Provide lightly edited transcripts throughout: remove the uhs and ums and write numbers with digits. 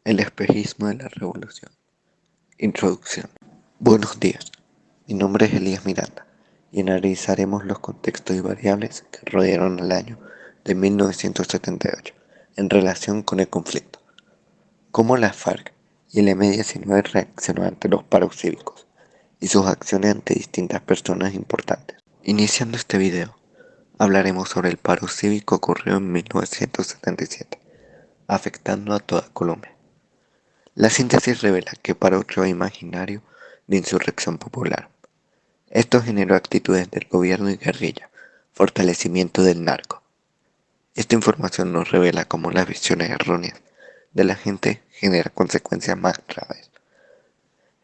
El espejismo de la revolución. Introducción. Buenos días. Mi nombre es Elías Miranda y analizaremos los contextos y variables que rodearon al año de 1978 en relación con el conflicto. Cómo la FARC y el M-19 reaccionó ante los paros cívicos y sus acciones ante distintas personas importantes. Iniciando este video, hablaremos sobre el paro cívico ocurrido en 1977, afectando a toda Colombia. La síntesis revela que paro creó imaginario de insurrección popular. Esto generó actitudes del gobierno y guerrilla, fortalecimiento del narco. Esta información nos revela cómo las visiones erróneas de la gente generan consecuencias más graves.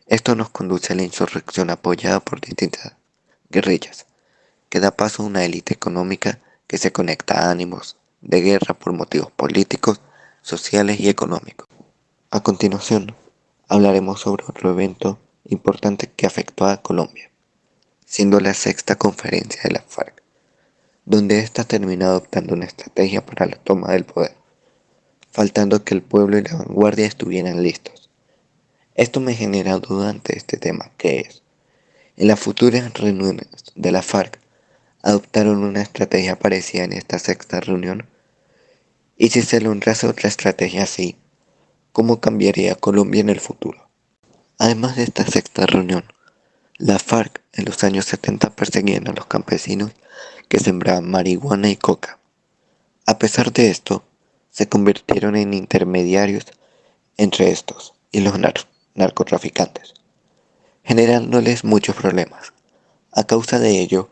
Esto nos conduce a la insurrección apoyada por distintas guerrillas, que da paso a una élite económica que se conecta a ánimos de guerra por motivos políticos, sociales y económicos. A continuación, hablaremos sobre otro evento importante que afectó a Colombia, siendo la sexta conferencia de la FARC, donde ésta terminó adoptando una estrategia para la toma del poder, faltando que el pueblo y la vanguardia estuvieran listos. Esto me genera duda ante este tema, que es, en las futuras reuniones de la FARC, adoptaron una estrategia parecida en esta sexta reunión, y si se lograse otra estrategia así, ¿cómo cambiaría Colombia en el futuro? Además de esta sexta reunión, la FARC en los años 70 perseguían a los campesinos que sembraban marihuana y coca. A pesar de esto, se convirtieron en intermediarios entre estos y los narcotraficantes, generándoles muchos problemas. A causa de ello,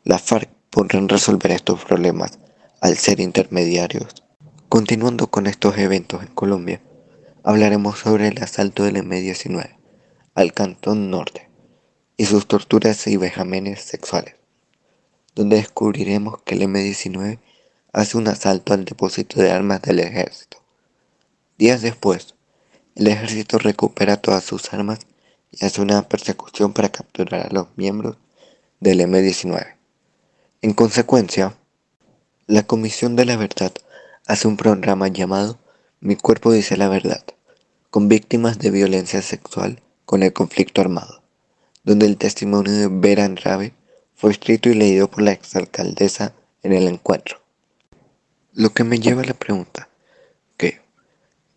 la FARC podrán resolver estos problemas al ser intermediarios. Continuando con estos eventos en Colombia, hablaremos sobre el asalto del M-19 al Cantón Norte y sus torturas y vejámenes sexuales, donde descubriremos que el M-19 hace un asalto al depósito de armas del ejército. Días después, el ejército recupera todas sus armas y hace una persecución para capturar a los miembros del M-19. En consecuencia, la Comisión de la Verdad hace un programa llamado Mi cuerpo dice la verdad, con víctimas de violencia sexual con el conflicto armado, donde el testimonio de Vera Andrade fue escrito y leído por la exalcaldesa en el encuentro. Lo que me lleva a la pregunta, que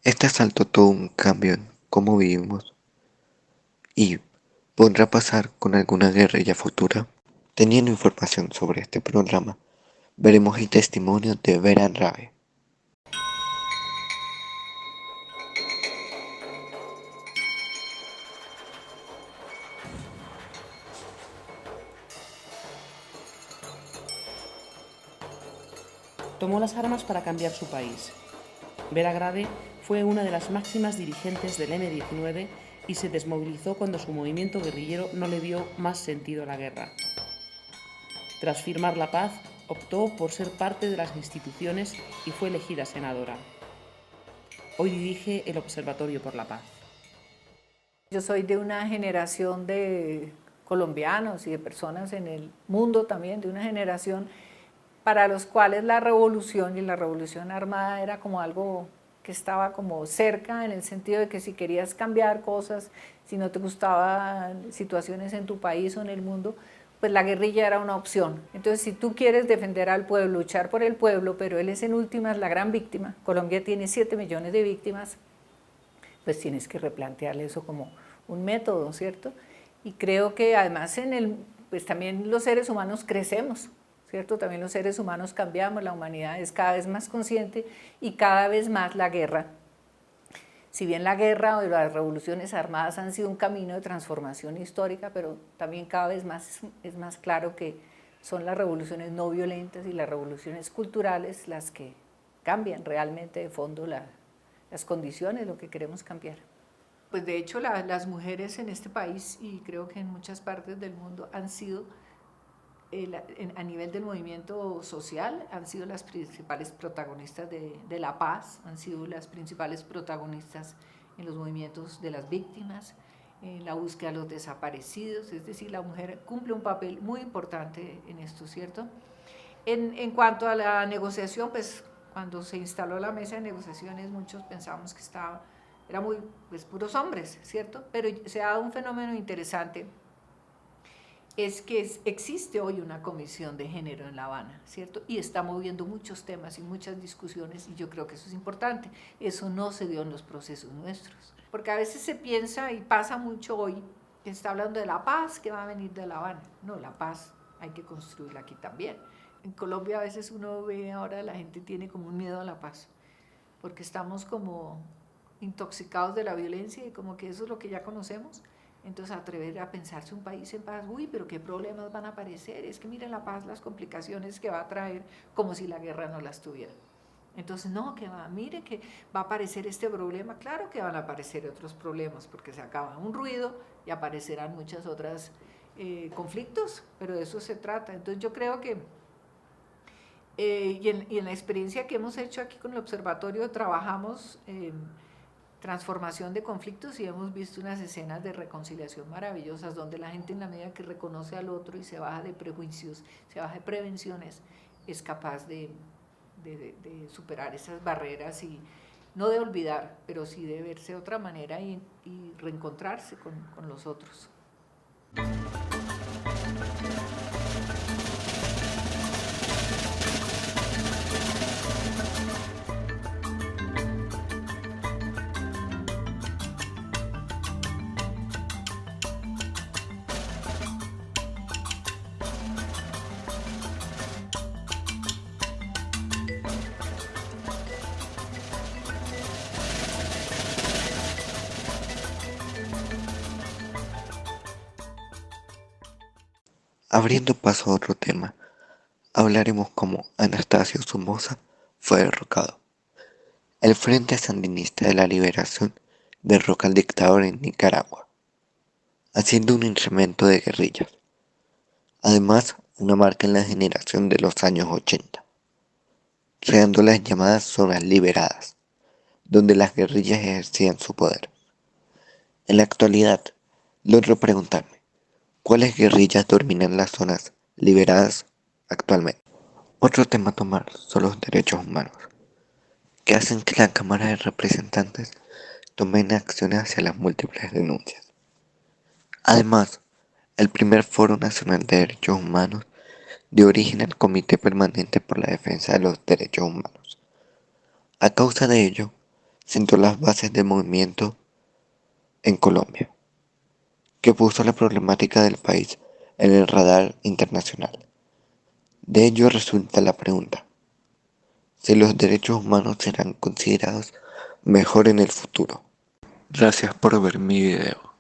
este asalto tuvo un cambio en cómo vivimos y podrá pasar con alguna guerrilla futura. Teniendo información sobre este programa, veremos el testimonio de Vera Andrade. Tomó las armas para cambiar su país. Vera Grade fue una de las máximas dirigentes del M-19 y se desmovilizó cuando su movimiento guerrillero no le dio más sentido a la guerra. Tras firmar la paz, optó por ser parte de las instituciones y fue elegida senadora. Hoy dirige el Observatorio por la Paz. Yo soy de una generación de colombianos y de personas en el mundo también, de una generación para los cuales la revolución y la revolución armada era como algo que estaba como cerca, en el sentido de que si querías cambiar cosas, si no te gustaban situaciones en tu país o en el mundo, pues la guerrilla era una opción. Entonces, si tú quieres defender al pueblo, luchar por el pueblo, pero él es en últimas la gran víctima, Colombia tiene 7 millones de víctimas, pues tienes que replantearle eso como un método, ¿cierto? Y creo que además pues también los seres humanos crecemos, ¿cierto? También los seres humanos cambiamos, la humanidad es cada vez más consciente y cada vez más la guerra. Si bien la guerra o las revoluciones armadas han sido un camino de transformación histórica, pero también cada vez más es más claro que son las revoluciones no violentas y las revoluciones culturales las que cambian realmente de fondo las condiciones, lo que queremos cambiar. Pues de hecho las mujeres en este país y creo que en muchas partes del mundo han sido, a nivel del movimiento social, han sido las principales protagonistas de la paz, han sido las principales protagonistas en los movimientos de las víctimas, en la búsqueda de los desaparecidos, es decir, la mujer cumple un papel muy importante en esto, ¿cierto? En cuanto a la negociación, pues cuando se instaló la mesa de negociaciones muchos pensamos que estaba era muy, pues puros hombres, ¿cierto? Pero se ha dado un fenómeno interesante, es que existe hoy una comisión de género en La Habana, ¿cierto? Y está moviendo muchos temas y muchas discusiones, y yo creo que eso es importante. Eso no se dio en los procesos nuestros, porque a veces se piensa, y pasa mucho hoy, que está hablando de la paz que va a venir de La Habana. No, la paz hay que construirla aquí también. En Colombia a veces uno ve ahora la gente tiene como un miedo a la paz, porque estamos como intoxicados de la violencia y como que eso es lo que ya conocemos. Entonces atrever a pensarse un país en paz, uy, pero qué problemas van a aparecer, es que miren la paz, las complicaciones que va a traer, como si la guerra no las tuviera. Entonces, no, que va, mire que va a aparecer este problema, claro que van a aparecer otros problemas, porque se acaba un ruido y aparecerán muchas otras conflictos, pero de eso se trata. Entonces yo creo que, y en la experiencia que hemos hecho aquí con el observatorio, trabajamos transformación de conflictos y hemos visto unas escenas de reconciliación maravillosas donde la gente, en la medida que reconoce al otro y se baja de prejuicios, se baja de prevenciones, es capaz de superar esas barreras y no de olvidar, pero sí de verse de otra manera y reencontrarse con los otros. Abriendo paso a otro tema, hablaremos cómo Anastasio Somoza fue derrocado. El Frente Sandinista de la Liberación derroca al dictador en Nicaragua, haciendo un incremento de guerrillas. Además, una marca en la generación de los años 80, creando las llamadas zonas liberadas, donde las guerrillas ejercían su poder. En la actualidad, logro preguntarme, ¿cuáles guerrillas dominan las zonas liberadas actualmente? Otro tema a tomar son los derechos humanos, que hacen que la Cámara de Representantes tomen acciones hacia las múltiples denuncias. Además, el primer Foro Nacional de Derechos Humanos dio origen al Comité Permanente por la Defensa de los Derechos Humanos. A causa de ello, sentó las bases del movimiento en Colombia, que puso la problemática del país en el radar internacional. De ello resulta la pregunta, si los derechos humanos serán considerados mejor en el futuro. Gracias por ver mi video.